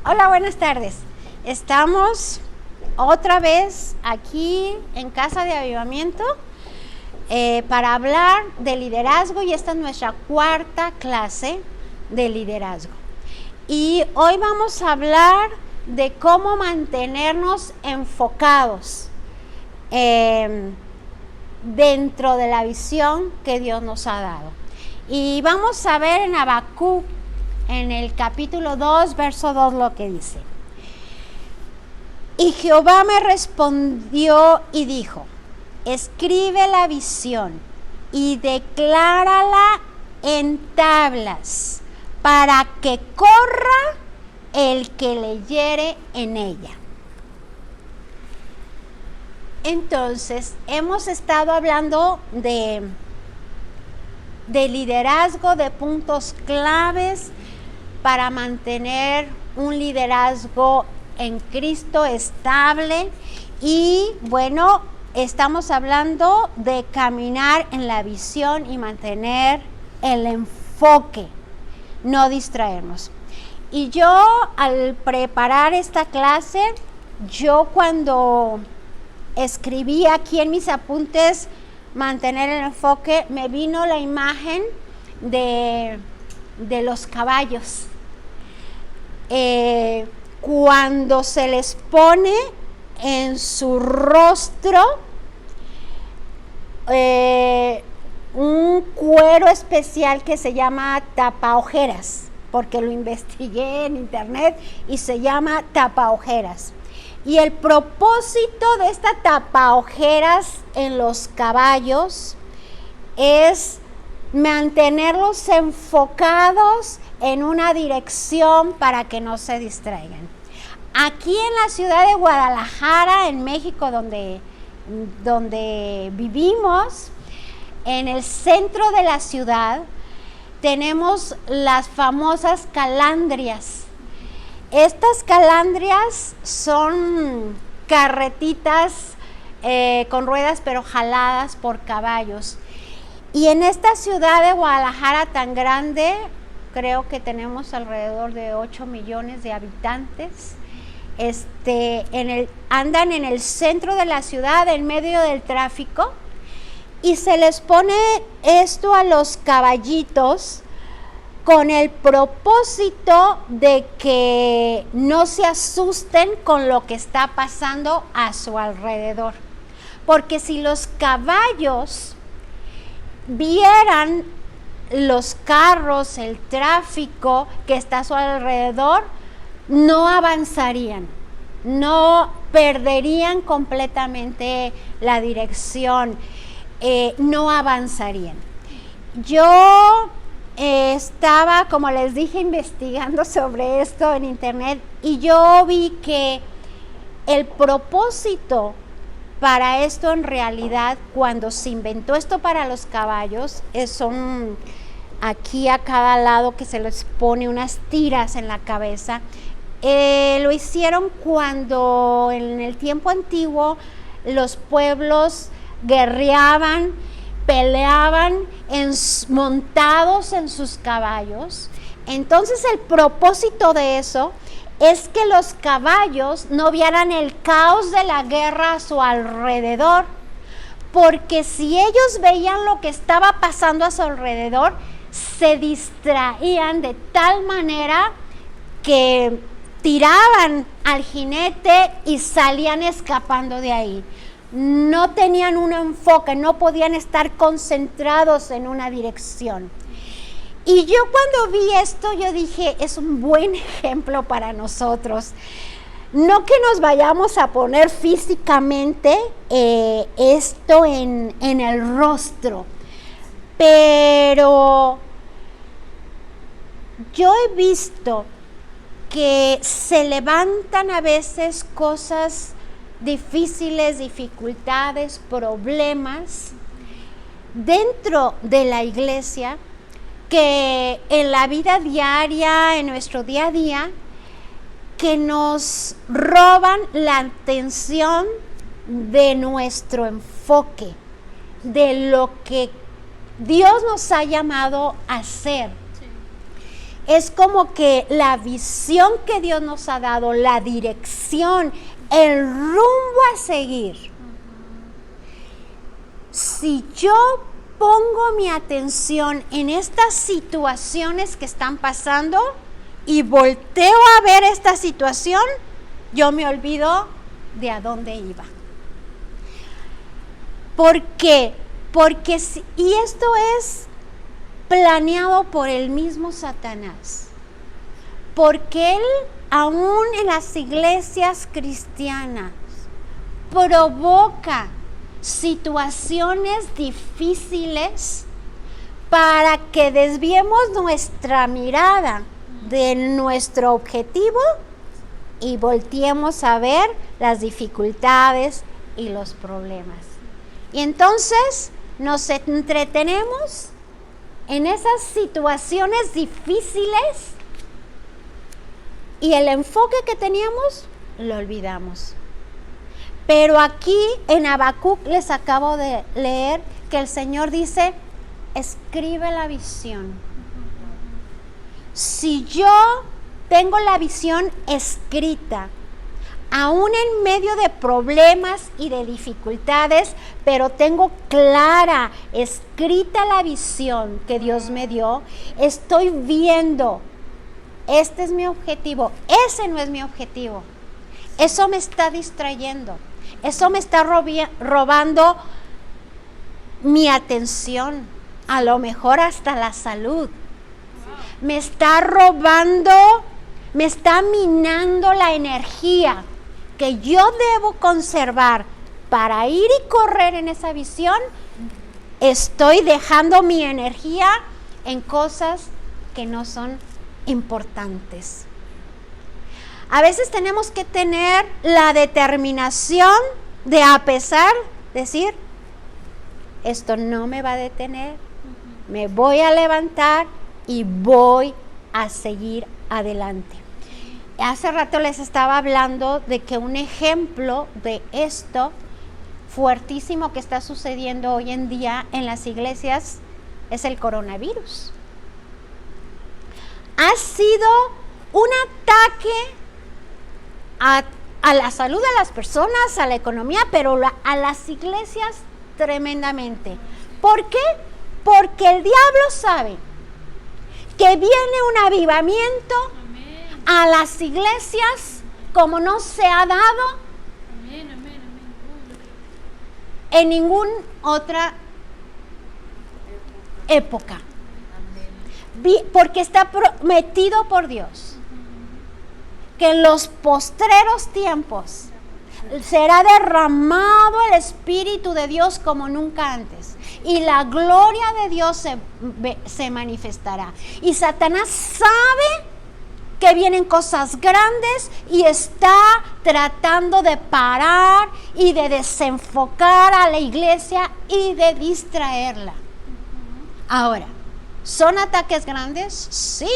Hola, buenas tardes. Estamos otra vez aquí en Casa de Avivamiento para hablar de liderazgo, y esta es nuestra cuarta clase de liderazgo. Y hoy vamos a hablar de cómo mantenernos enfocados dentro de la visión que Dios nos ha dado. Y vamos a ver en Habacuc, en el capítulo 2, verso 2, lo que dice. Y Jehová me respondió y dijo: escribe la visión y declárala en tablas, para que corra el que leyere en ella. Entonces, hemos estado hablando de liderazgo, de puntos claves para mantener un liderazgo en Cristo estable. Y bueno, estamos hablando de caminar en la visión y mantener el enfoque, no distraernos. Y yo, al preparar esta clase, yo cuando escribí aquí en mis apuntes mantener el enfoque, me vino la imagen de los caballos. Cuando se les pone en su rostro un cuero especial que se llama tapaojeras, porque lo investigué en internet y se llama tapaojeras. Y el propósito de esta tapaojeras en los caballos es mantenerlos enfocados en una dirección para que no se distraigan. Aquí en la ciudad de Guadalajara, en México, donde vivimos, en el centro de la ciudad, tenemos las famosas calandrias. Estas calandrias son carretitas con ruedas, pero jaladas por caballos. Y en esta ciudad de Guadalajara tan grande, creo que tenemos alrededor de 8 millones de habitantes. Andan en el centro de la ciudad, en medio del tráfico, y se les pone esto a los caballitos con el propósito de que no se asusten con lo que está pasando a su alrededor. Porque si los caballos vieran los carros, el tráfico que está a su alrededor, no avanzarían, no perderían completamente la dirección, no avanzarían. Yo estaba, como les dije, investigando sobre esto en internet, y yo vi que el propósito para esto, en realidad, cuando se inventó esto para los caballos, son aquí a cada lado que se les pone unas tiras en la cabeza. Lo hicieron cuando en el tiempo antiguo los pueblos guerreaban, peleaban montados en sus caballos. Entonces el propósito de eso es que los caballos no vieran el caos de la guerra a su alrededor, porque si ellos veían lo que estaba pasando a su alrededor, se distraían de tal manera que tiraban al jinete y salían escapando de ahí. No tenían un enfoque, no podían estar concentrados en una dirección. Y yo cuando vi esto, yo dije, es un buen ejemplo para nosotros. No que nos vayamos a poner físicamente esto en el rostro, pero yo he visto que se levantan a veces cosas difíciles, dificultades, problemas dentro de la iglesia, que en la vida diaria, en nuestro día a día, que nos roban la atención de nuestro enfoque, de lo que Dios nos ha llamado a hacer. es como que la visión que Dios nos ha dado, la dirección, el rumbo a seguir. Si yo pongo mi atención en estas situaciones que están pasando y volteo a ver esta situación, yo me olvido de a dónde iba. ¿Por qué? Y esto es planeado por el mismo Satanás. Porque él, aún en las iglesias cristianas, provoca situaciones difíciles para que desviemos nuestra mirada de nuestro objetivo y volteemos a ver las dificultades y los problemas. Y entonces nos entretenemos en esas situaciones difíciles y el enfoque que teníamos lo olvidamos. Pero aquí en Habacuc les acabo de leer que el Señor dice, escribe la visión. Si yo tengo la visión escrita, aún en medio de problemas y de dificultades, pero tengo clara, escrita la visión que Dios me dio, estoy viendo, este es mi objetivo, ese no es mi objetivo. Eso me está distrayendo, eso me está robando mi atención, a lo mejor hasta la salud. Me está robando, me está minando la energía que yo debo conservar para ir y correr en esa visión. Estoy dejando mi energía en cosas que no son importantes. A veces tenemos que tener la determinación de, a pesar, decir, esto no me va a detener, me voy a levantar y voy a seguir adelante. Hace rato les estaba hablando de que un ejemplo de esto fuertísimo que está sucediendo hoy en día en las iglesias es el coronavirus. Ha sido un ataque a la salud de las personas, a la economía, pero a las iglesias tremendamente. ¿Por qué? Porque el diablo sabe que viene un avivamiento a las iglesias como no se ha dado en ninguna otra época. Porque está prometido por Dios que en los postreros tiempos será derramado el Espíritu de Dios como nunca antes. Y la gloria de Dios se manifestará. Y Satanás sabe que vienen cosas grandes y está tratando de parar y de desenfocar a la iglesia y de distraerla. Ahora, ¿son ataques grandes? Sí.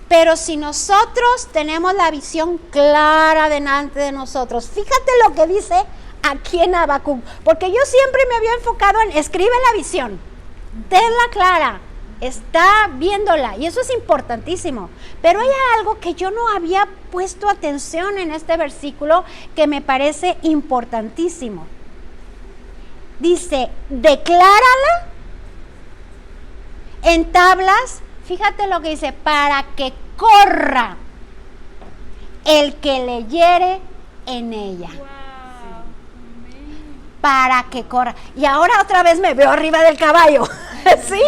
Pero si nosotros tenemos la visión clara delante de nosotros, fíjate lo que dice aquí en Habacuc, porque yo siempre me había enfocado en escribe la visión, tenla clara, está viéndola, y eso es importantísimo. Pero hay algo que yo no había puesto atención en este versículo que me parece importantísimo. Dice, declárala en tablas. Fíjate lo que dice, para que corra el que leyere en ella. Wow. Para que corra. Y ahora otra vez me veo arriba del caballo, ¿sí?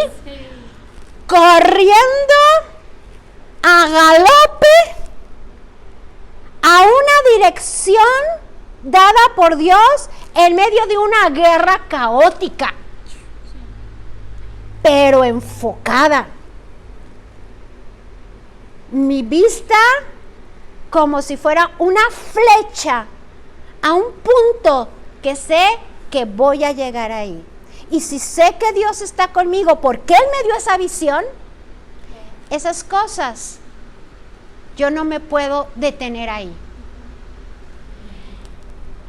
Corriendo a galope a una dirección dada por Dios en medio de una guerra caótica, pero enfocada. Mi vista como si fuera una flecha a un punto que sé que voy a llegar ahí. Y si sé que Dios está conmigo porque Él me dio esa visión, esas cosas, yo no me puedo detener ahí.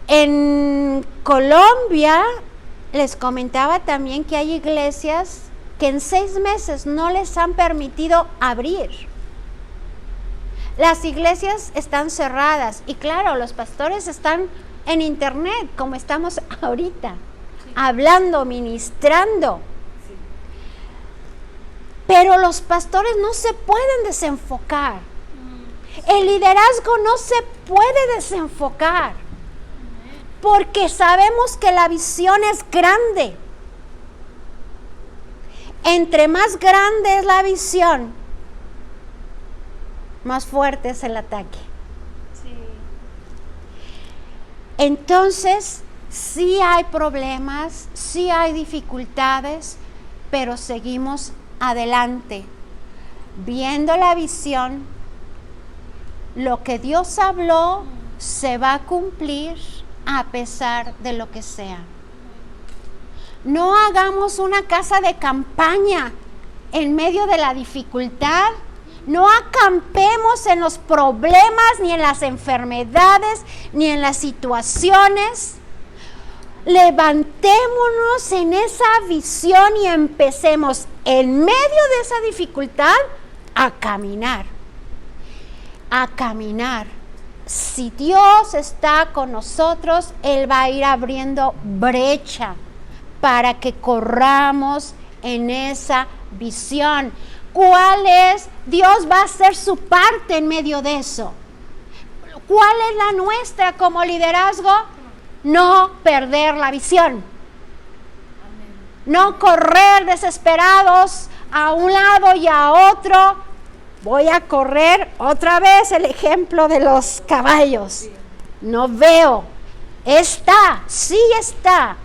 En Colombia les comentaba también que hay iglesias que en 6 meses no les han permitido abrir. Las iglesias están cerradas y claro, los pastores están en internet, como estamos ahorita, hablando, ministrando. Pero los pastores no se pueden desenfocar. El liderazgo no se puede desenfocar. Porque sabemos que la visión es grande. Entre más grande es la visión, más fuerte es el ataque. Sí. Entonces, sí hay problemas, sí hay dificultades, pero seguimos adelante, viendo la visión. Lo que Dios habló se va a cumplir a pesar de lo que sea. No hagamos una casa de campaña en medio de la dificultad. No acampemos en los problemas, ni en las enfermedades, ni en las situaciones. Levantémonos en esa visión y empecemos en medio de esa dificultad a caminar. A caminar. Si Dios está con nosotros, Él va a ir abriendo brecha para que corramos en esa visión. ¿Cuál es? Dios va a hacer su parte en medio de eso. ¿Cuál es la nuestra como liderazgo? No perder la visión. No correr desesperados a un lado y a otro. Voy a correr otra vez el ejemplo de los caballos. No veo. Está, sí está.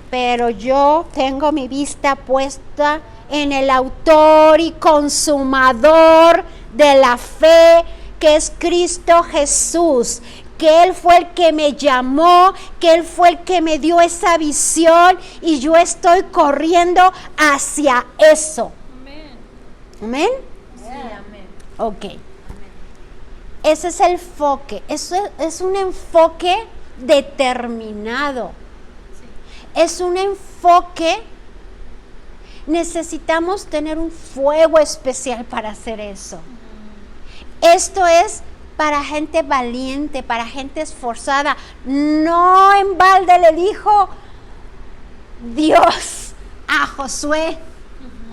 Pero yo tengo mi vista puesta en el autor y consumador de la fe, que es Cristo Jesús, que Él fue el que me llamó, que Él fue el que me dio esa visión y yo estoy corriendo hacia eso. Amén. ¿Amén? Sí, amén. Ok. Amén. Ese es el enfoque, eso es un enfoque determinado. Es un enfoque, necesitamos tener un fuego especial para hacer eso. Esto es para gente valiente, para gente esforzada. No en balde le dijo Dios a Josué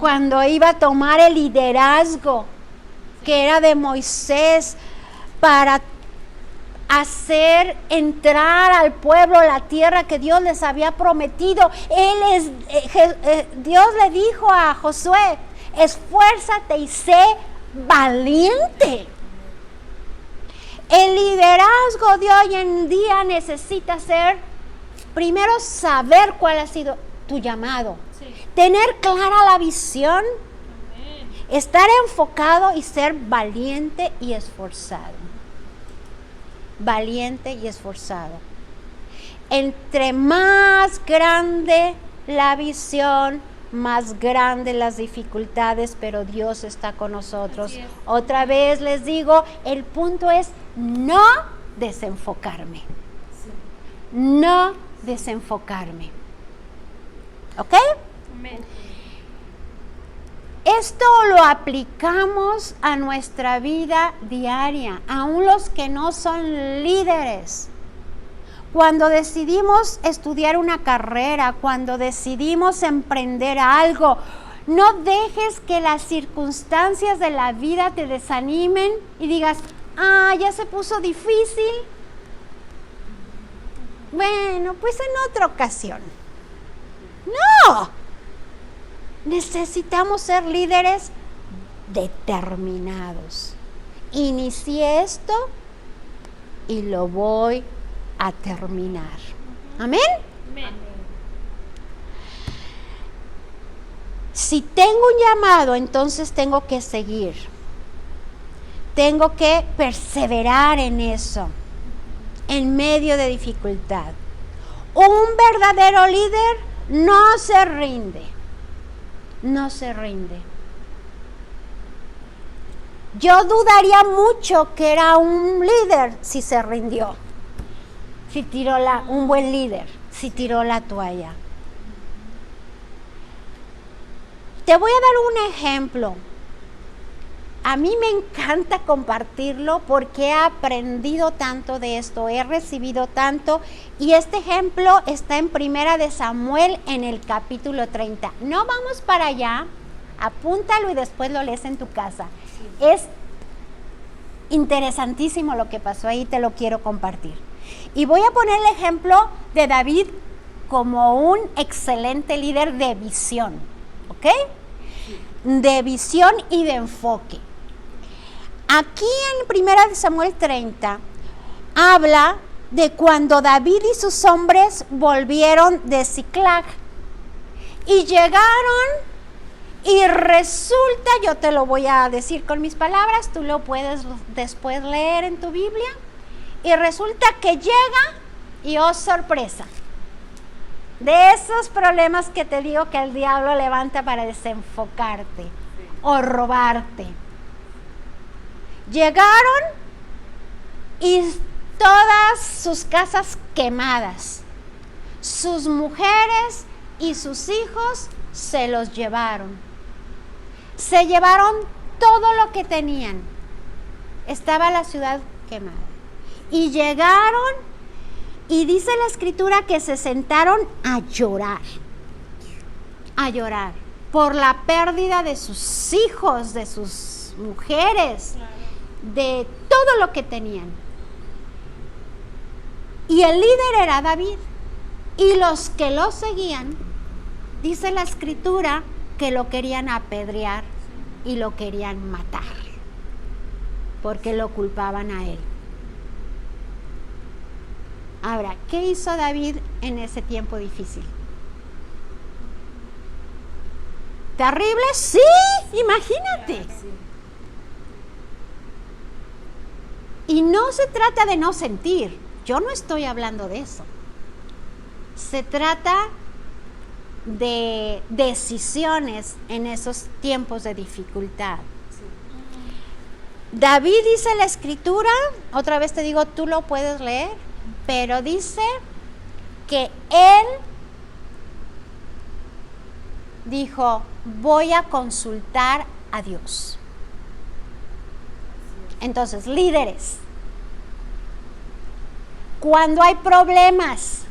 cuando iba a tomar el liderazgo que era de Moisés para hacer entrar al pueblo la tierra que Dios les había prometido. Dios le dijo a Josué: esfuérzate y sé valiente. El liderazgo de hoy en día necesita ser, primero, saber cuál ha sido tu llamado, tener clara la visión, estar enfocado y ser valiente y esforzado. Valiente y esforzado. Entre más grande la visión, más grandes las dificultades, pero Dios está con nosotros. Otra vez les digo, el punto es no desenfocarme. No desenfocarme. ¿Ok? Amén. Esto lo aplicamos a nuestra vida diaria, aún los que no son líderes. Cuando decidimos estudiar una carrera, cuando decidimos emprender algo, no dejes que las circunstancias de la vida te desanimen y digas: ya se puso difícil. Bueno, pues en otra ocasión. ¡No! Necesitamos ser líderes determinados. Inicié esto y lo voy a terminar. ¿Amén? Amén. Si tengo un llamado, entonces tengo que seguir. Tengo que perseverar en eso, en medio de dificultad. Un verdadero líder no se rinde. No se rinde. Yo dudaría mucho que era un líder si se rindió, si tiró un buen líder, si tiró la toalla. Te voy a dar un ejemplo. A mí me encanta compartirlo porque he aprendido tanto de esto, he recibido tanto, y este ejemplo está en Primera de Samuel en el capítulo 30. No vamos para allá, apúntalo y después lo lees en tu casa. Es interesantísimo lo que pasó ahí, te lo quiero compartir. Y voy a poner el ejemplo de David como un excelente líder de visión, ¿ok? De visión y de enfoque. Aquí en 1 Samuel 30 habla de cuando David y sus hombres volvieron de Ziklag y llegaron, y resulta, yo te lo voy a decir con mis palabras, tú lo puedes después leer en tu Biblia, y resulta que llega y oh sorpresa, de esos problemas que te digo que el diablo levanta para desenfocarte o robarte. Llegaron y todas sus casas quemadas, sus mujeres y sus hijos se los llevaron. Se llevaron todo lo que tenían. Estaba la ciudad quemada. Y llegaron y dice la escritura que se sentaron a llorar por la pérdida de sus hijos, de sus mujeres, de todo lo que tenían. Y el líder era David, y los que lo seguían, dice la escritura que lo querían apedrear y lo querían matar, porque lo culpaban a él. Ahora, ¿qué hizo David en ese tiempo difícil? ¿Terrible? Sí, imagínate. Y no se trata de no sentir, yo no estoy hablando de eso. Se trata de decisiones en esos tiempos de dificultad. David dice la escritura, otra vez te digo, tú lo puedes leer, pero dice que él dijo, voy a consultar a Dios. Entonces, líderes, cuando hay problemas,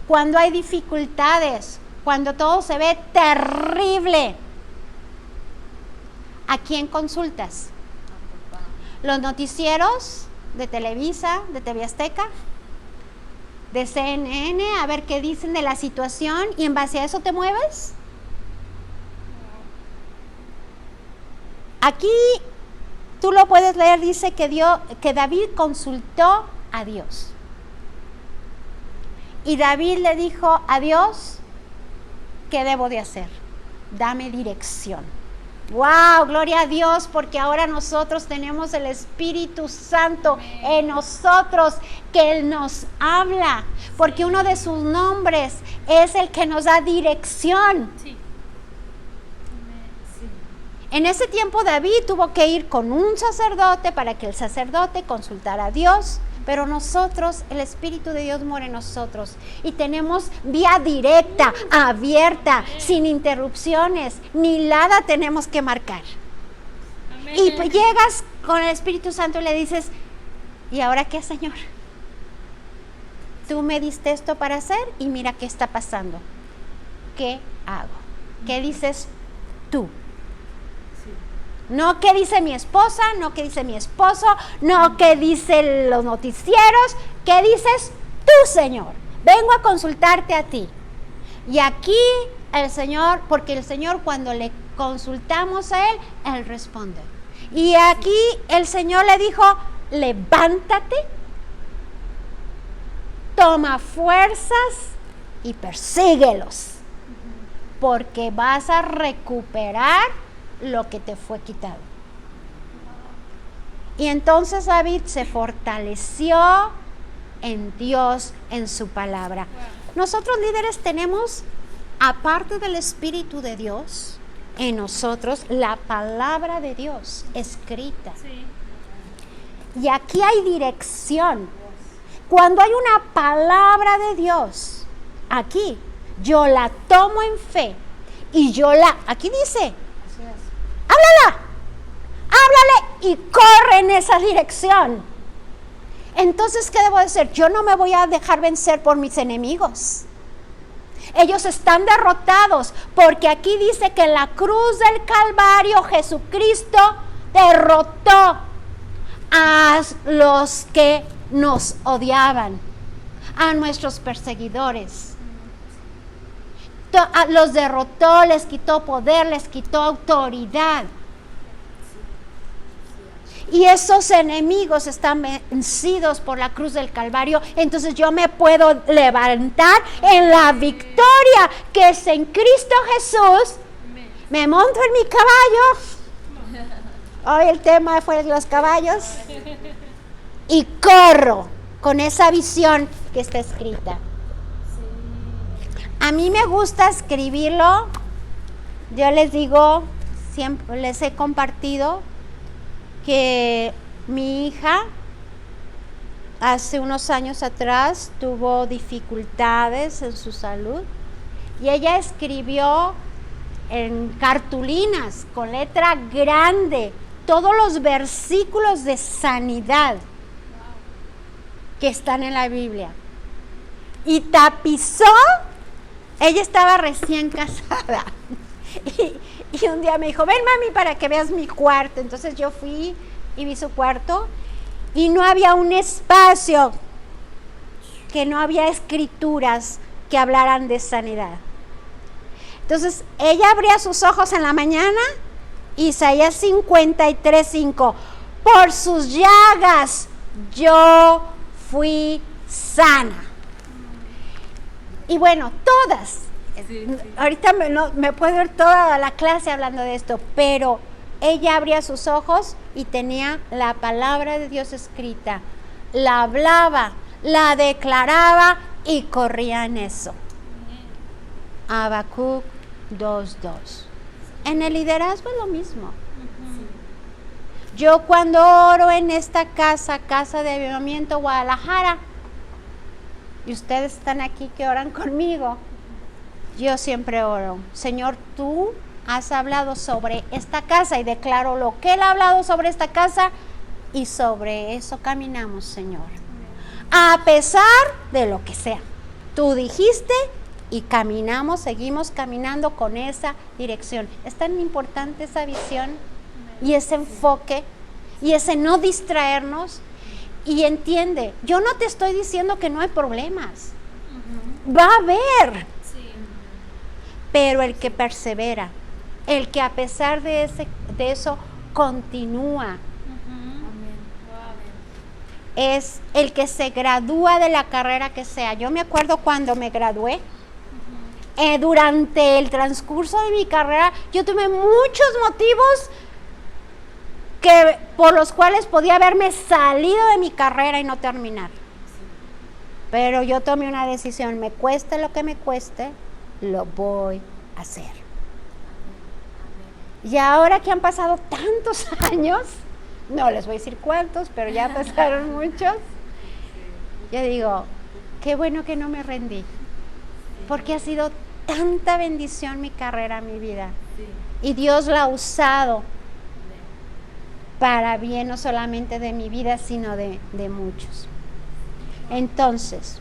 cuando hay dificultades, cuando todo se ve terrible, ¿a quién consultas? ¿Los noticieros de Televisa, de TV Azteca, de CNN, a ver qué dicen de la situación y en base a eso te mueves? Aquí tú lo puedes leer, dice que David consultó a Dios. Y David le dijo a Dios, ¿qué debo de hacer? Dame dirección. ¡Wow! Gloria a Dios, porque ahora nosotros tenemos el Espíritu Santo en nosotros, que Él nos habla, porque uno de sus nombres es el que nos da dirección. Sí. En ese tiempo David tuvo que ir con un sacerdote para que el sacerdote consultara a Dios, pero nosotros, el Espíritu de Dios mora en nosotros y tenemos vía directa, abierta, sin interrupciones, ni nada tenemos que marcar. Amén. Y pues llegas con el Espíritu Santo y le dices, ¿y ahora qué, Señor? Tú me diste esto para hacer y mira qué está pasando. ¿Qué hago? ¿Qué dices tú? No qué dice mi esposa, no qué dice mi esposo, no qué dicen los noticieros, qué dices tú, Señor. Vengo a consultarte a ti. Y aquí el Señor, porque el Señor cuando le consultamos a Él, Él responde. Y aquí el Señor le dijo, levántate, toma fuerzas y persíguelos, porque vas a recuperar lo que te fue quitado. Y entonces David se fortaleció en Dios, en su palabra. Nosotros líderes tenemos, aparte del Espíritu de Dios, en nosotros la palabra de Dios escrita. Y aquí hay dirección. Cuando hay una palabra de Dios, aquí yo la tomo en fe Y aquí dice, háblale y corre en esa dirección. Entonces, ¿qué debo de hacer? Yo no me voy a dejar vencer por mis enemigos. Ellos están derrotados, porque aquí dice que en la cruz del Calvario Jesucristo derrotó a los que nos odiaban, a nuestros perseguidores. Los derrotó, les quitó poder, les quitó autoridad. Y esos enemigos están vencidos por la cruz del Calvario. Entonces yo me puedo levantar en la victoria que es en Cristo Jesús. Me monto en mi caballo. Hoy el tema fue los caballos. Y corro con esa visión que está escrita. A mí me gusta escribirlo. Yo les digo, siempre les he compartido que mi hija hace unos años atrás tuvo dificultades en su salud y ella escribió en cartulinas con letra grande todos los versículos de sanidad que están en la Biblia y tapizó. Ella estaba recién casada y un día me dijo, ven mami para que veas mi cuarto. Entonces yo fui y vi su cuarto y no había un espacio que no había escrituras que hablaran de sanidad. Entonces ella abría sus ojos en la mañana, Isaías 53:5, por sus llagas yo fui sana. Y bueno, todas. Sí. Ahorita me puedo ver toda la clase hablando de esto, pero ella abría sus ojos y tenía la palabra de Dios escrita, la hablaba, la declaraba y corría en eso. Habacuc 2:2. En el liderazgo es lo mismo. Yo cuando oro en esta casa de avivamiento Guadalajara, y ustedes están aquí que oran conmigo, yo siempre oro, Señor, tú has hablado sobre esta casa y declaro lo que Él ha hablado sobre esta casa y sobre eso caminamos, Señor. A pesar de lo que sea, tú dijiste y caminamos, seguimos caminando con esa dirección. Es tan importante esa visión y ese enfoque y ese no distraernos. Y entiende, yo no te estoy diciendo que no hay problemas. Va a haber. Pero el que persevera, el que a pesar de eso continúa, es el que se gradúa de la carrera que sea. Yo me acuerdo cuando me gradué, durante el transcurso de mi carrera, yo tuve muchos motivos por los cuales podía haberme salido de mi carrera y no terminar. Pero yo tomé una decisión, me cueste lo que me cueste, lo voy a hacer. Y ahora que han pasado tantos años, no les voy a decir cuántos, pero ya pasaron muchos, yo digo, qué bueno que no me rendí, porque ha sido tanta bendición mi carrera, mi vida, y Dios la ha usado para bien, no solamente de mi vida, sino de muchos. Entonces,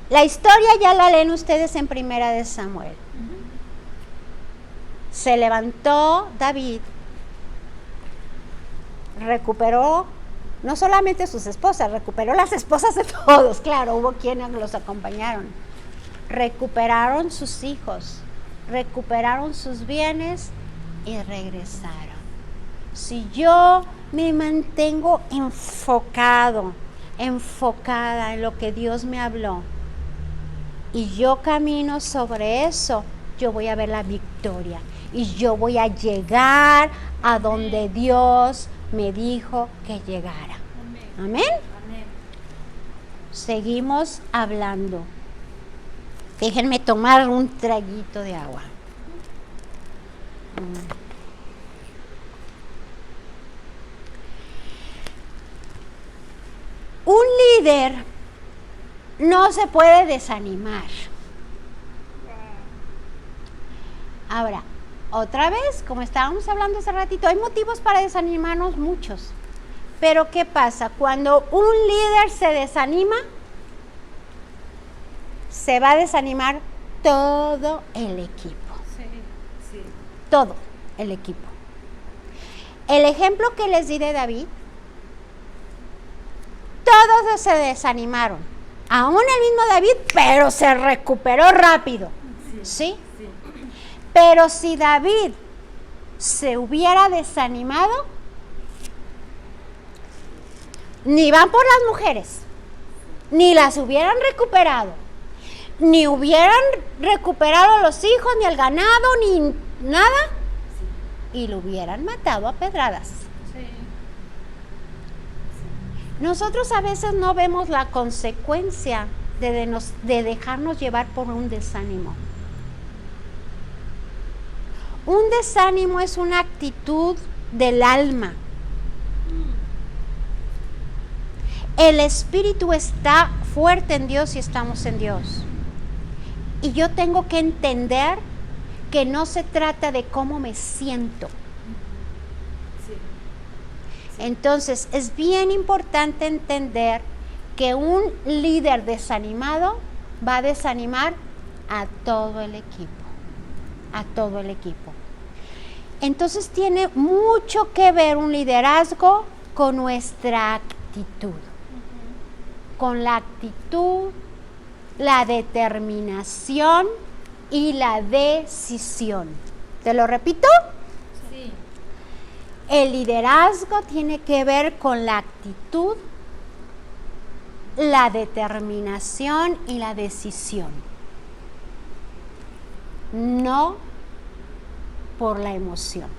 la historia ya la leen ustedes en Primera de Samuel. Se levantó David, recuperó no solamente sus esposas, recuperó las esposas de todos, claro, hubo quienes los acompañaron. Recuperaron sus enfocos, recuperaron sus bienes y regresaron. Si yo me mantengo enfocada en lo que Dios me habló y yo camino sobre eso, yo voy a ver la victoria y yo voy a llegar a donde Dios me dijo que llegara. Amén. Amén. Seguimos hablando. Déjenme tomar un traguito de agua. Un líder no se puede desanimar. Ahora, otra vez, como estábamos hablando hace ratito, hay motivos para desanimarnos muchos. Pero ¿qué pasa? Cuando un líder se desanima, se va a desanimar todo el equipo. Sí. Todo el equipo. El ejemplo que les di de David, todos se desanimaron. Aún el mismo David, pero se recuperó rápido. ¿Sí? Pero si David se hubiera desanimado, ni van por las mujeres, ni las hubieran recuperado, ni hubieran recuperado los hijos, ni el ganado, ni nada, y lo hubieran matado a pedradas. Nosotros a veces no vemos la consecuencia de dejarnos llevar por un desánimo. Un desánimo es una actitud del alma. El espíritu está fuerte en Dios y estamos en Dios. Y yo tengo que entender que no se trata de cómo me siento. Entonces, es bien importante entender que un líder desanimado va a desanimar a todo el equipo. A todo el equipo. Entonces, tiene mucho que ver un liderazgo con nuestra actitud. Con la actitud, la determinación y la decisión. ¿Te lo repito? Sí. El liderazgo tiene que ver con la actitud, la determinación y la decisión. No por la emoción.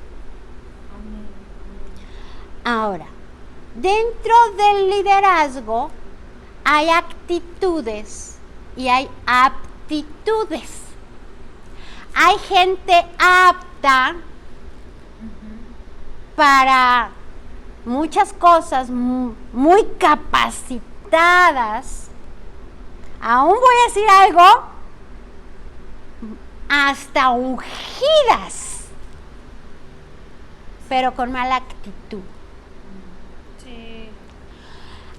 Ahora, dentro del liderazgo hay actitudes y hay aptitudes. Hay gente apta para muchas cosas, muy capacitadas. Aún voy a decir algo, hasta ungidas, pero con mala actitud. Sí.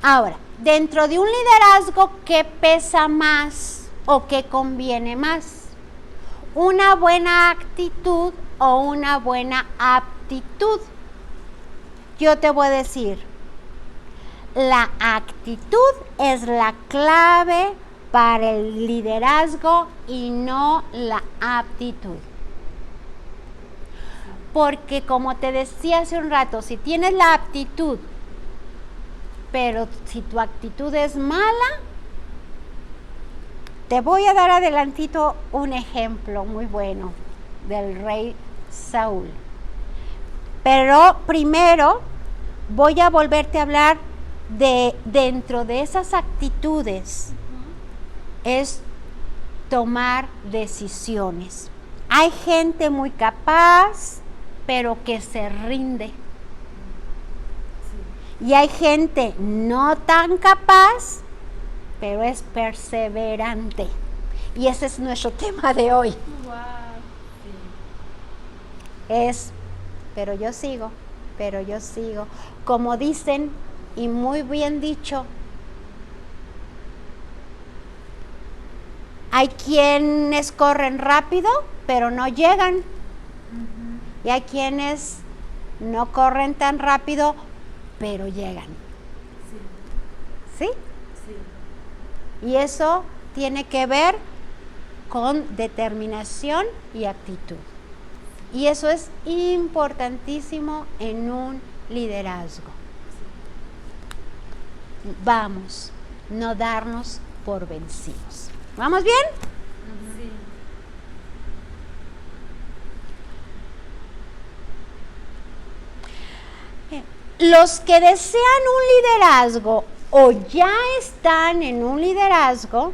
Ahora, dentro de un liderazgo, ¿qué pesa más o qué conviene más? ¿Una buena actitud o una buena aptitud? Yo te voy a decir, la actitud es la clave para el liderazgo y no la aptitud. Porque como te decía hace un rato, si tienes la aptitud, pero si tu actitud es mala, te voy a dar adelantito un ejemplo muy bueno del rey Saúl. Pero primero voy a volverte a hablar de dentro de esas actitudes es tomar decisiones. Hay gente muy capaz, pero que se rinde. Y hay gente no tan capaz, pero es perseverante. Y ese es nuestro tema de hoy. Wow. Pero yo sigo. Como dicen, y muy bien dicho, hay quienes corren rápido, pero no llegan. Y hay quienes no corren tan rápido, pero llegan. ¿Sí? Y eso tiene que ver con determinación y actitud. Y eso es importantísimo en un liderazgo. Vamos, no darnos por vencidos. ¿Vamos bien? Sí. Los que desean un liderazgo o ya están en un liderazgo,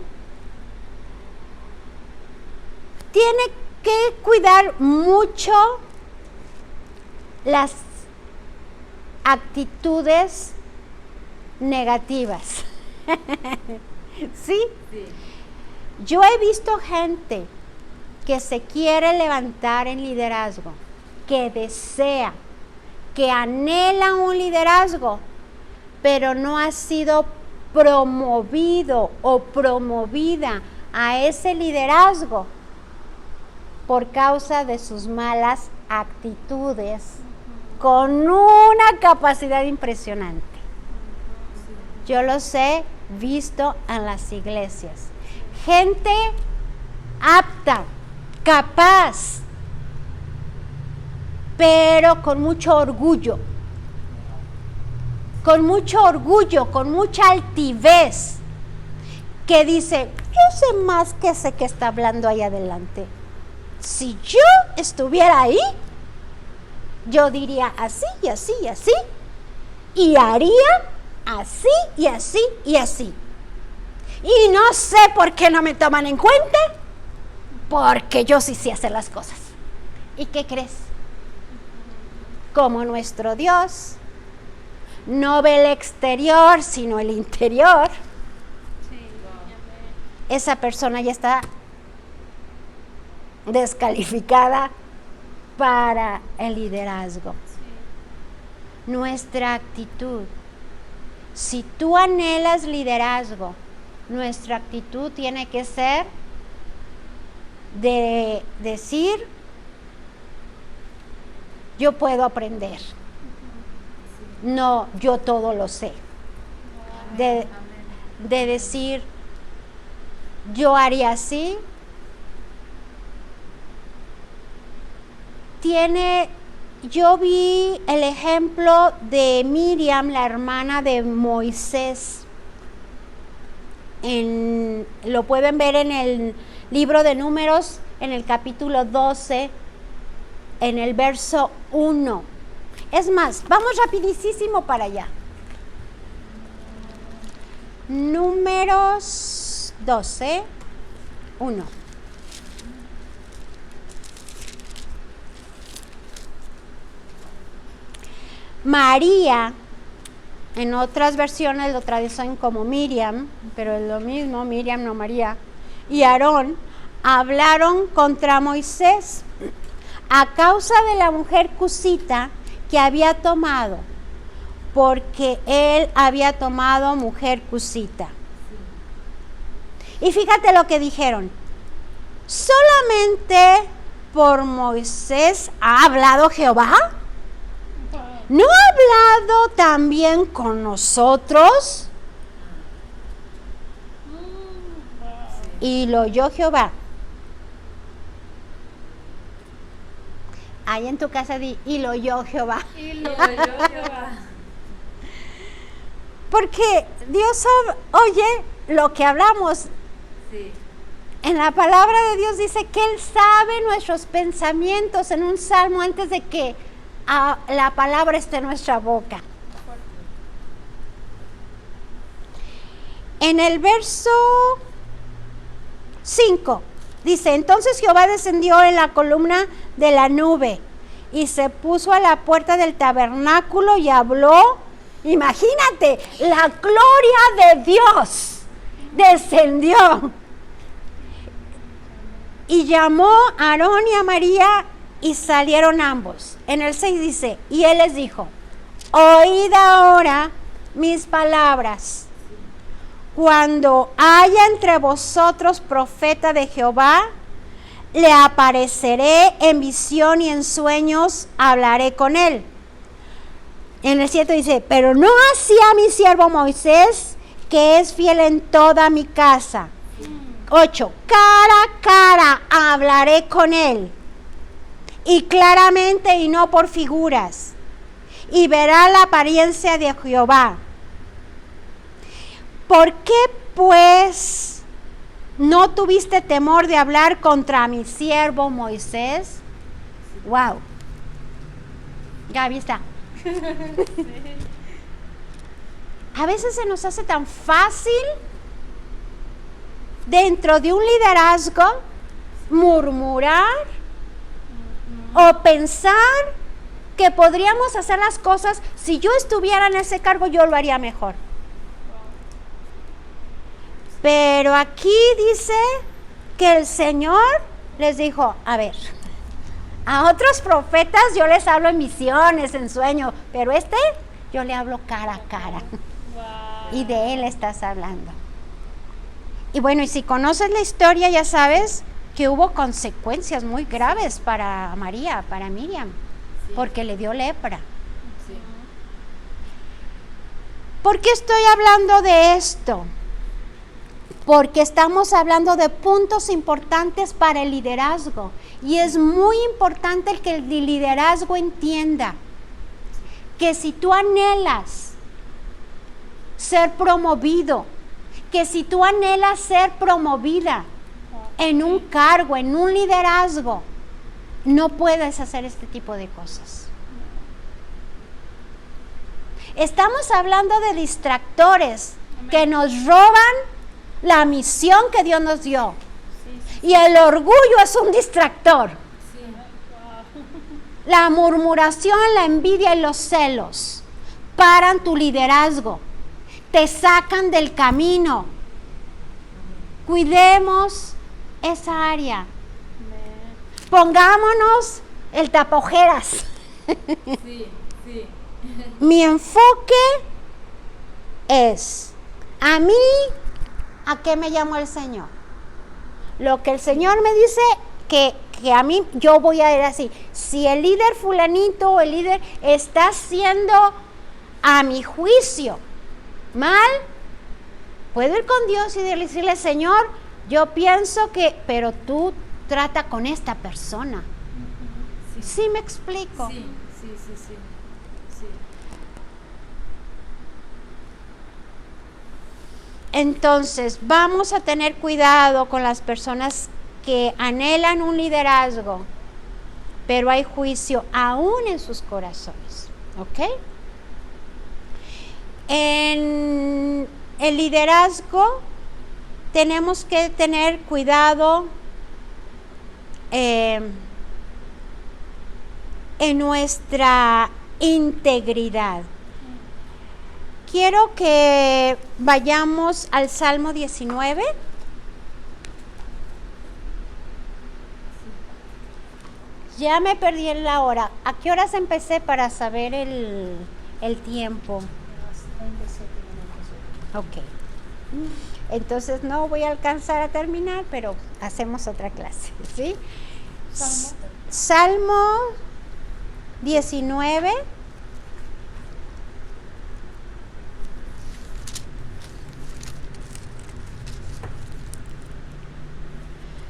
tienen que cuidar mucho las actitudes negativas. ¿Sí? Sí. Yo he visto gente que se quiere levantar en liderazgo, que desea, que anhela un liderazgo, pero no ha sido promovido o promovida a ese liderazgo por causa de sus malas actitudes, con una capacidad impresionante. Yo los he visto en las iglesias. Gente apta, capaz, pero con mucho orgullo, con mucha altivez, que dice, yo sé más que ese que está hablando ahí adelante. Si yo estuviera ahí, yo diría así y así y así, y haría así y así y así. Y no sé por qué no me toman en cuenta, porque yo sí sé hacer las cosas. ¿Y qué crees? Como nuestro Dios no ve el exterior, sino el interior, esa persona ya está descalificada para el liderazgo. Nuestra actitud. Si tú anhelas liderazgo, nuestra actitud tiene que ser de decir, yo puedo aprender. No, yo todo lo sé. De decir, yo haría así. Yo vi el ejemplo de Miriam, la hermana de Moisés. Lo pueden ver en el libro de Números, en el capítulo 12, en el verso 1. Es más, vamos rapidísimo para allá. Números 12, 1. María, en otras versiones lo traducen como Miriam, pero es lo mismo, Miriam no María, y Aarón hablaron contra Moisés a causa de la mujer cusita que había tomado, porque él había tomado mujer cusita. Y fíjate lo que dijeron, ¿solamente por Moisés ha hablado Jehová? ¿No ha hablado también con nosotros? Y lo oyó Jehová. Ahí en tu casa di, y lo oyó Jehová. Y lo oyó Jehová. Porque Dios oye lo que hablamos. Sí. En la palabra de Dios dice que Él sabe nuestros pensamientos en un salmo antes de que la palabra esté en nuestra boca. En el verso 5 dice, entonces Jehová descendió en la columna de la nube y se puso a la puerta del tabernáculo y habló. Imagínate, la gloria de Dios descendió y llamó a Aarón y a María y salieron ambos. En el 6 dice, y él les dijo, oíd ahora mis palabras. Cuando haya entre vosotros profeta de Jehová, le apareceré en visión y en sueños hablaré con él. En el 7 dice, pero no así a mi siervo Moisés, que es fiel en toda mi casa. 8, cara a cara hablaré con él, y claramente y no por figuras, y verá la apariencia de Jehová. ¿Por qué pues no tuviste temor de hablar contra mi siervo Moisés? Wow. Gaby está. A veces se nos hace tan fácil dentro de un liderazgo murmurar o pensar que podríamos hacer las cosas, si yo estuviera en ese cargo yo lo haría mejor. Pero aquí dice que el Señor les dijo, a ver, a otros profetas yo les hablo en visiones, en sueños, pero yo le hablo cara a cara. Wow. Y de él estás hablando. Y bueno, y si conoces la historia ya sabes que hubo consecuencias muy graves para María, para Miriam, Sí. porque le dio lepra. Sí. ¿Por qué estoy hablando de esto? Porque estamos hablando de puntos importantes para el liderazgo. Y es muy importante el que el liderazgo entienda que si tú anhelas ser promovido, que si tú anhelas ser promovida en un cargo, en un liderazgo, no puedes hacer este tipo de cosas. Estamos hablando de distractores que nos roban la misión que Dios nos dio. Y el orgullo es un distractor. Sí. La murmuración, la envidia y los celos paran tu liderazgo, te sacan del camino. Cuidemos esa área. Pongámonos el tapaojeras. Sí. Sí. Mi enfoque es, a mí, ¿a qué me llamó el Señor? Lo que el Señor me dice que a mí, yo voy a ir así. Si el líder fulanito o el líder está haciendo a mi juicio mal, puedo ir con Dios y decirle, Señor, yo pienso que, pero tú trata con esta persona. Sí. ¿Sí me explico? Sí. Sí. Sí. Sí. Sí. Entonces, vamos a tener cuidado con las personas que anhelan un liderazgo, pero hay juicio aún en sus corazones, ¿ok? En el liderazgo tenemos que tener cuidado en nuestra integridad. Quiero que vayamos al Salmo 19. Ya me perdí en la hora. ¿A qué horas empecé para saber el tiempo? Ok. Entonces no voy a alcanzar a terminar, pero hacemos otra clase, ¿sí? Salmo 19.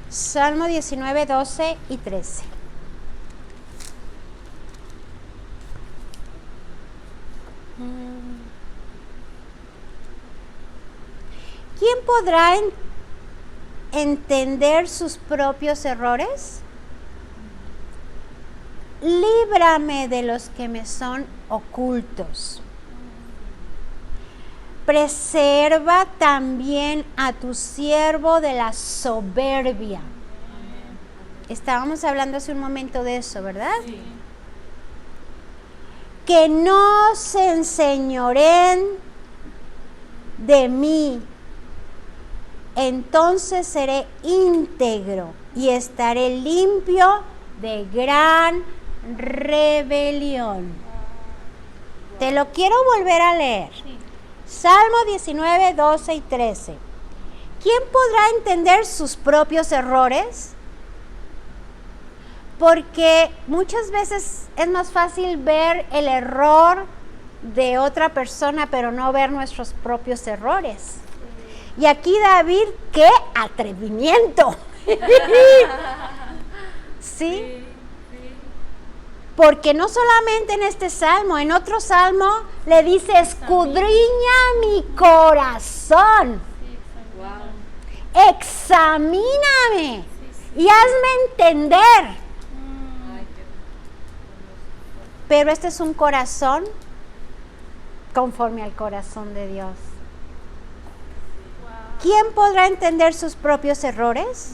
Salmo 19, 12 y 13. ¿Quién podrá entender sus propios errores? Líbrame de los que me son ocultos. Preserva también a tu siervo de la soberbia. Estábamos hablando hace un momento de eso, ¿verdad? Sí. Que no se enseñoreen de mí. Entonces seré íntegro y estaré limpio de gran rebelión. Te lo quiero volver a leer. Salmo 19, 12 y 13. ¿Quién podrá entender sus propios errores? Porque muchas veces es más fácil ver el error de otra persona, pero no ver nuestros propios errores. Y aquí David, ¡qué atrevimiento! ¿Sí? Porque no solamente en este salmo, en otro salmo le dice, escudriña mi corazón, Wow. examíname y hazme entender. Ay, qué Pero este es un corazón conforme al corazón de Dios. ¿Quién podrá entender sus propios errores?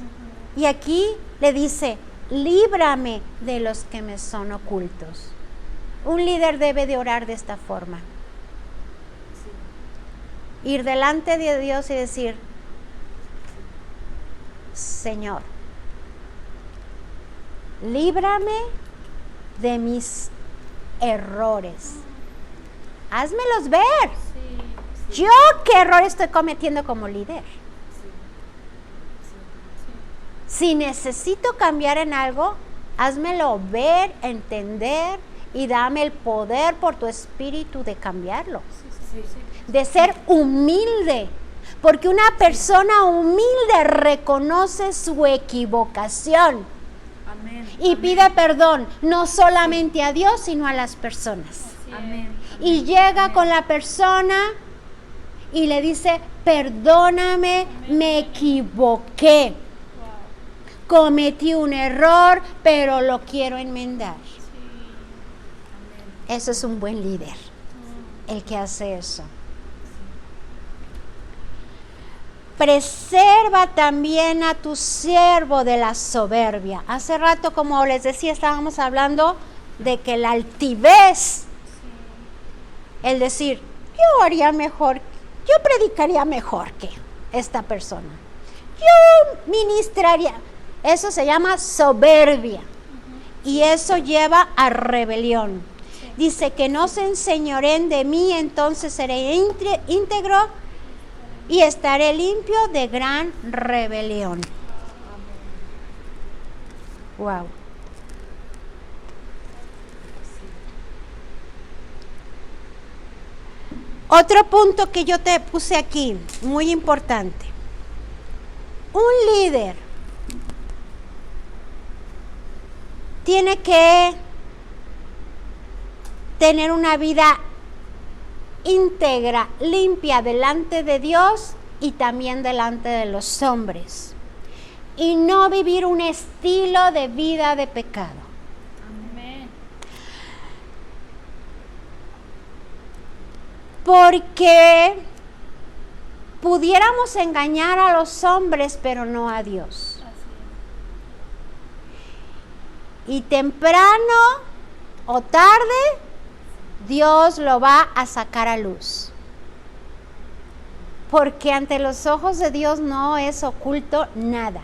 Y aquí le dice, líbrame de los que me son ocultos. Un líder debe de orar de esta forma. Ir delante de Dios y decir, Señor, líbrame de mis errores. Házmelos ver. Sí, sí, Yo qué error estoy cometiendo como líder. Si necesito cambiar en algo, házmelo ver, entender y dame el poder por tu espíritu de cambiarlo. sí, sí, sí. De ser humilde, porque una persona humilde reconoce su equivocación Amén. y pide perdón, no solamente a Dios, sino a las personas. Así es. Amén. Y llega con la persona y le dice, perdóname, me equivoqué, Wow. cometí un error, pero lo quiero enmendar. Sí. Eso es un buen líder, el que hace eso. Preserva también a tu siervo de la soberbia. Hace rato, como les decía, estábamos hablando de que la altivez, el decir, yo haría mejor, yo predicaría mejor que esta persona, yo ministraría, eso se llama soberbia y eso lleva a rebelión. Dice que no se enseñoreen de mí, entonces seré íntegro y estaré limpio de gran rebelión. Wow. Otro punto que yo te puse aquí, muy importante. Un líder tiene que tener una vida íntegra, limpia delante de Dios y también delante de los hombres. Y no vivir un estilo de vida de pecado. Amén. Porque pudiéramos engañar a los hombres, pero no a Dios. Así Y temprano o tarde, Dios lo va a sacar a luz. Porque ante los ojos de Dios no es oculto nada.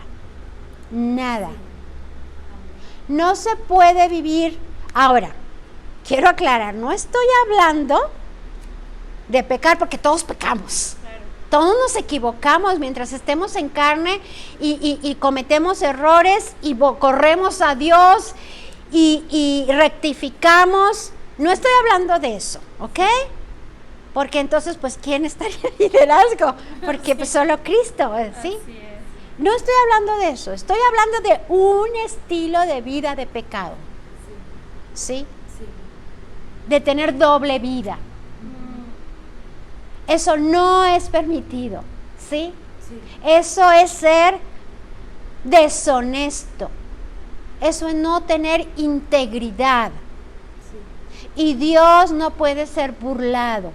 Nada. No se puede vivir. Ahora, quiero aclarar, no estoy hablando de pecar porque todos pecamos. es. Claro. Todos nos equivocamos mientras estemos en carne y cometemos errores y corremos a Dios y rectificamos. No estoy hablando de eso, ¿ok? Porque entonces, pues, ¿quién estaría en liderazgo? Porque pues solo Cristo, ¿sí? Así es. No estoy hablando de eso, estoy hablando de un estilo de vida de pecado, ¿sí? Sí. De tener doble vida. Eso no es permitido, ¿sí? Sí. Eso es ser deshonesto. Eso es no tener integridad. Sí. Y Dios no puede ser burlado.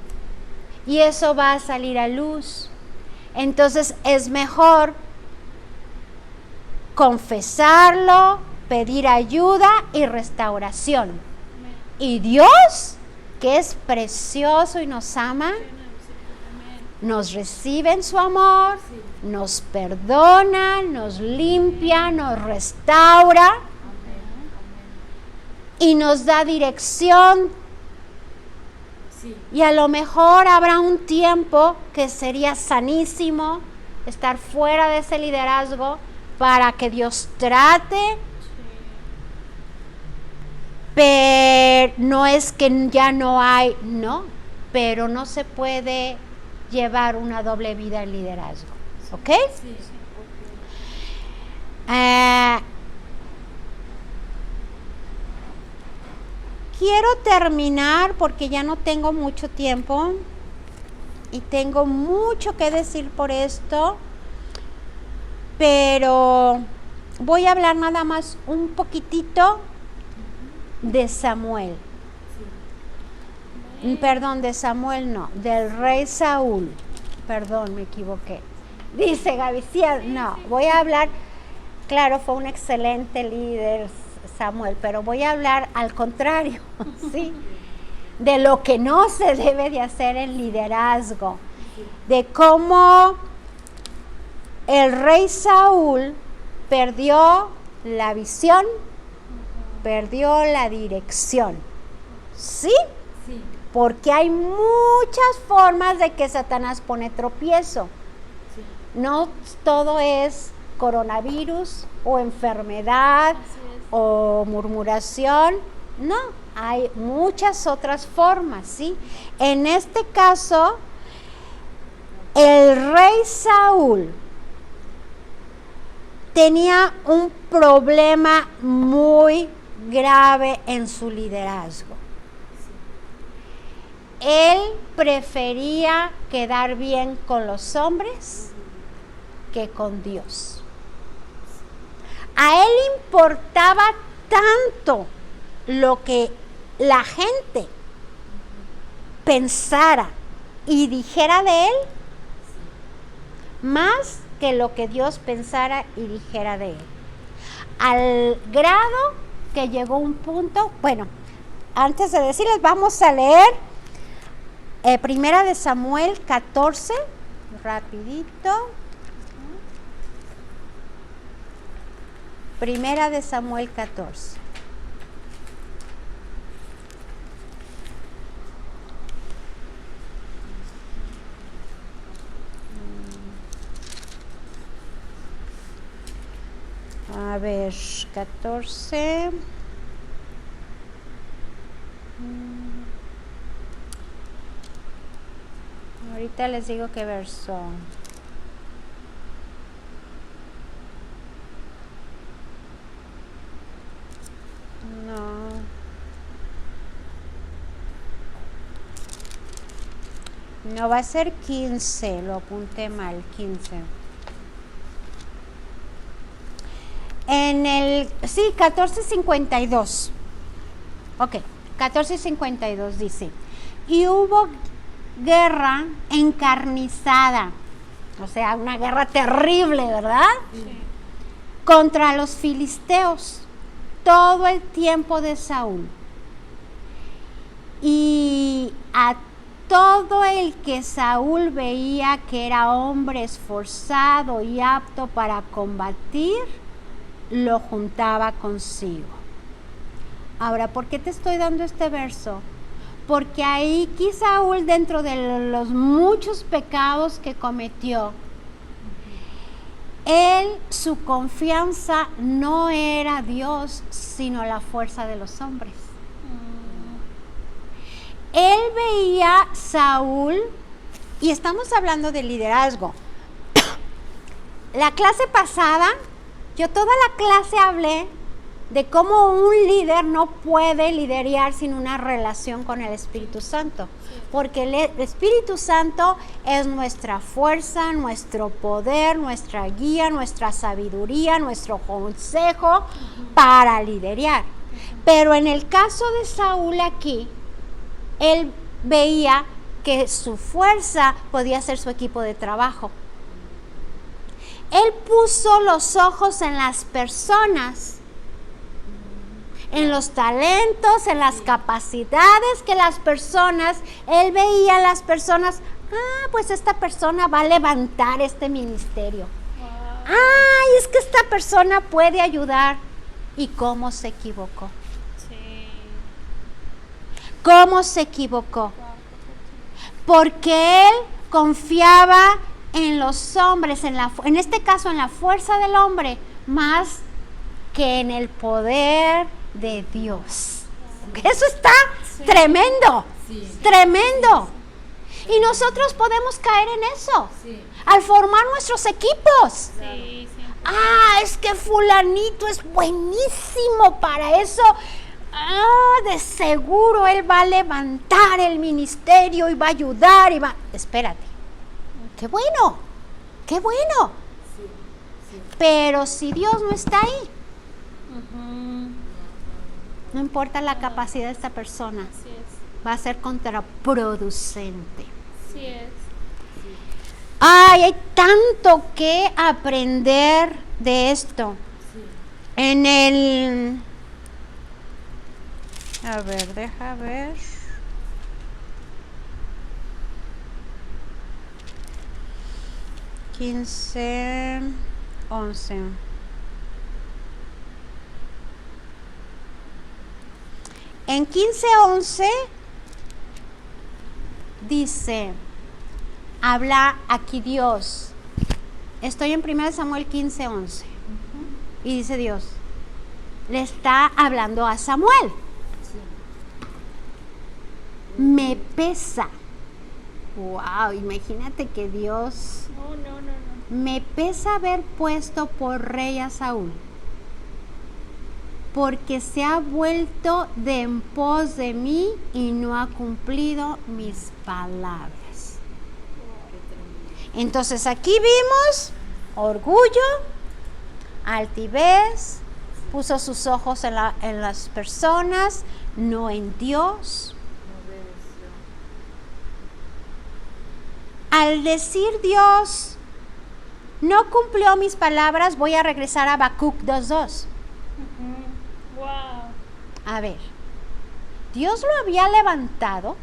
Y eso va a salir a luz. Entonces es mejor confesarlo, pedir ayuda y restauración. Amén. Y Dios, que es precioso y nos ama, Amén. nos recibe en su amor, Sí. nos perdona, nos limpia, nos restaura Amén. y nos da dirección. Sí. Y a lo mejor habrá un tiempo que sería sanísimo estar fuera de ese liderazgo para que Dios trate, pero no es que ya no hay, no, pero no se puede llevar una doble vida en liderazgo, ¿ok? Sí. Quiero terminar porque ya no tengo mucho tiempo y tengo mucho que decir por esto, pero voy a hablar nada más un poquitito de Samuel. Perdón, de Samuel no, del rey Saúl. Perdón, me equivoqué. Dice Gaby, sí, no, voy a hablar, claro, fue un excelente líder Samuel, pero voy a hablar al contrario, ¿sí? De lo que no se debe de hacer en liderazgo, de cómo el rey Saúl perdió la visión perdió la dirección. ¿Sí? Sí. Porque hay muchas formas de que Satanás pone tropiezo. Sí. No todo es coronavirus o enfermedad Así es. o murmuración. No, hay muchas otras formas, ¿sí? En este caso, el rey Saúl tenía un problema muy grave en su liderazgo. Él prefería quedar bien con los hombres que con Dios. A él importaba tanto lo que la gente pensara y dijera de él, más que lo que Dios pensara y dijera de él. Al grado que llegó un punto, bueno, antes de decirles, vamos a leer Primera de Samuel 14, rapidito. Primera de Samuel 14. A ver, 14. Ahorita les digo qué verso. No va a ser 15, lo apunté mal, 15. En el, sí, 14:52. Ok, 14:52 dice, y hubo guerra encarnizada, o sea, una guerra terrible, ¿verdad? Sí. Contra los filisteos, todo el tiempo de Saúl. Y a todo el que Saúl veía que era hombre esforzado y apto para combatir, lo juntaba consigo. Ahora, ¿por qué te estoy dando este verso? Porque ahí Saúl, dentro de los muchos pecados que cometió, su confianza no era Dios, sino la fuerza de los hombres. Él veía Saúl, y estamos hablando de liderazgo. La clase pasada, yo toda la clase hablé de cómo un líder no puede liderar sin una relación con el Espíritu Santo. Porque el Espíritu Santo es nuestra fuerza, nuestro poder, nuestra guía, nuestra sabiduría, nuestro consejo para liderar. Pero en el caso de Saúl aquí, él veía que su fuerza podía ser su equipo de trabajo. Él puso los ojos en las personas, en los talentos, en las capacidades que las personas, él veía a las personas, pues esta persona va a levantar este ministerio. Wow. Es que esta persona puede ayudar. ¿Y cómo se equivocó? Sí. ¿Cómo se equivocó? Porque él confiaba en los hombres, en este caso en la fuerza del hombre, más que en el poder de Dios. Eso está tremendo, tremendo. Y nosotros podemos caer en eso, al formar nuestros equipos. Sí, Es que fulanito es buenísimo para eso. De seguro él va a levantar el ministerio y va a ayudar y va. Espérate. ¡Qué bueno! ¡Qué bueno! Pero si Dios no está ahí, no importa la capacidad de esta persona, así es. va a ser contraproducente. Así es. Hay tanto que aprender de esto. En el... A ver, deja ver. Quince, 11. En 15:11 dice, habla aquí Dios. Estoy en 1 Samuel 15:11. Y dice Dios, le está hablando a Samuel. Me pesa. Wow, imagínate que Dios, No. me pesa haber puesto por rey a Saúl, porque se ha vuelto de en pos de mí y no ha cumplido mis palabras. Entonces aquí vimos orgullo, altivez, puso sus ojos en las personas, no en Dios. Al decir Dios, no cumplió mis palabras, voy a regresar a Habacuc 2:2. Wow. A ver, Dios lo había levantado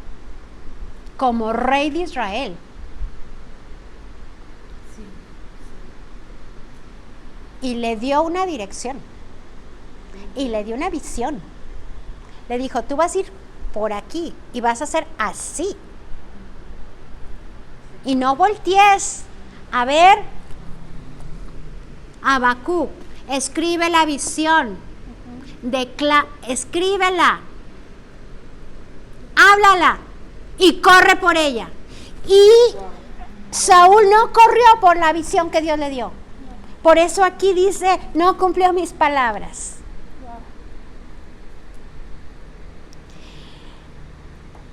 como rey de Israel. Y le dio una dirección. Y le dio una visión. Le dijo, tú vas a ir por aquí y vas a hacer así. Y no voltees. A ver, Habacuc, escribe la visión. Escríbela. Háblala. Y corre por ella. Y Saúl no corrió por la visión que Dios le dio. Por eso aquí dice, no cumplió mis palabras.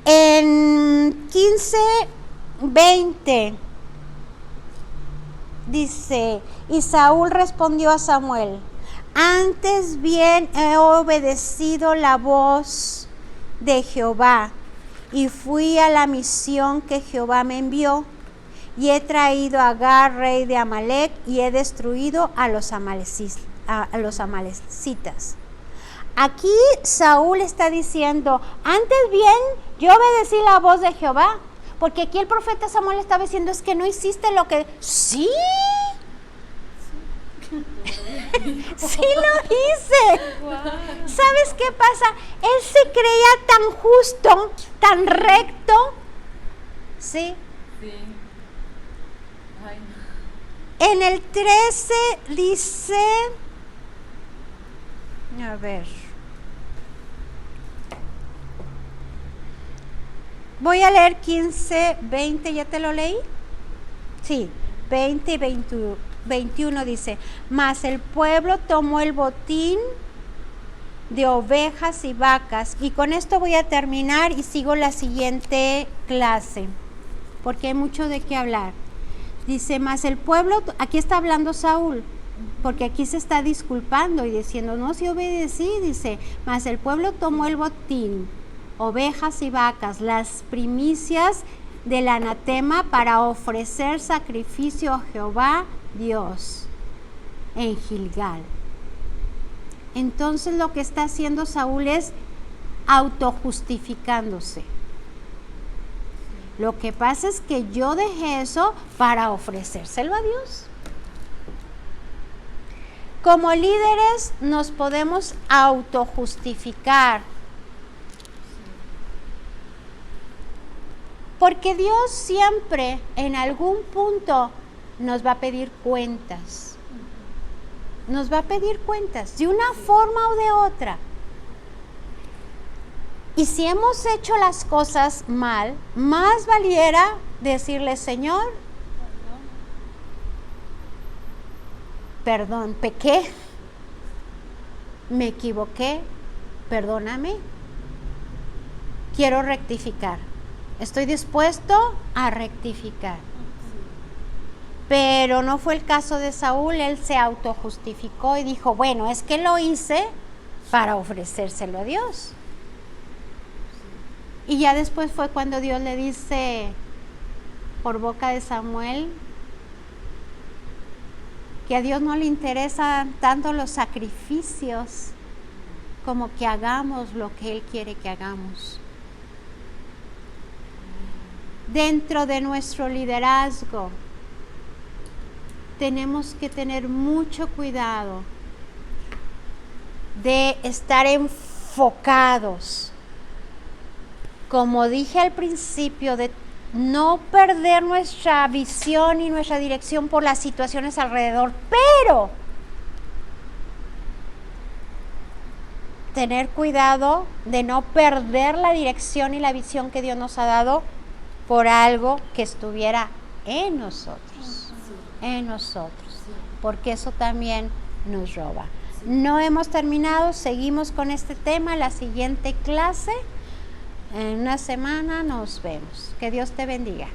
En 15:20 dice, y Saúl respondió a Samuel, antes bien he obedecido la voz de Jehová y fui a la misión que Jehová me envió. Y he traído a Agag, rey de Amalec, y he destruido a los amalecitas. Aquí Saúl está diciendo, antes bien yo obedecí la voz de Jehová, porque aquí el profeta Samuel estaba diciendo, es que no hiciste lo que... Sí, sí lo hice. Wow. ¿Sabes qué pasa? Él se creía tan justo, tan recto, ¿sí? Sí. Ay, no. En el 13 dice, a ver, voy a leer 15:20, ¿ya te lo leí? Sí, 20 y 21 dice, mas el pueblo tomó el botín de ovejas y vacas, y con esto voy a terminar y sigo la siguiente clase, porque hay mucho de qué hablar. Dice, mas el pueblo, aquí está hablando Saúl, porque aquí se está disculpando y diciendo, no, si obedecí, dice, mas el pueblo tomó el botín, ovejas y vacas, las primicias del anatema para ofrecer sacrificio a Jehová Dios en Gilgal. Entonces lo que está haciendo Saúl es autojustificándose. Lo que pasa es que yo dejé eso para ofrecérselo a Dios. Como líderes nos podemos autojustificar. Porque Dios siempre en algún punto nos va a pedir cuentas. Nos va a pedir cuentas de una forma o de otra. Y si hemos hecho las cosas mal, más valiera decirle, Señor, perdón, pequé, me equivoqué, perdóname, quiero rectificar. Estoy dispuesto a rectificar. Pero no fue el caso de Saúl, él se autojustificó y dijo, bueno, es que lo hice para ofrecérselo a Dios. Y ya después fue cuando Dios le dice, por boca de Samuel, que a Dios no le interesan tanto los sacrificios como que hagamos lo que Él quiere que hagamos. Dentro de nuestro liderazgo tenemos que tener mucho cuidado de estar enfocados como dije al principio, de no perder nuestra visión y nuestra dirección por las situaciones alrededor, pero tener cuidado de no perder la dirección y la visión que Dios nos ha dado por algo que estuviera en nosotros, porque eso también nos roba. No hemos terminado, seguimos con este tema, la siguiente clase, en una semana nos vemos. Que Dios te bendiga.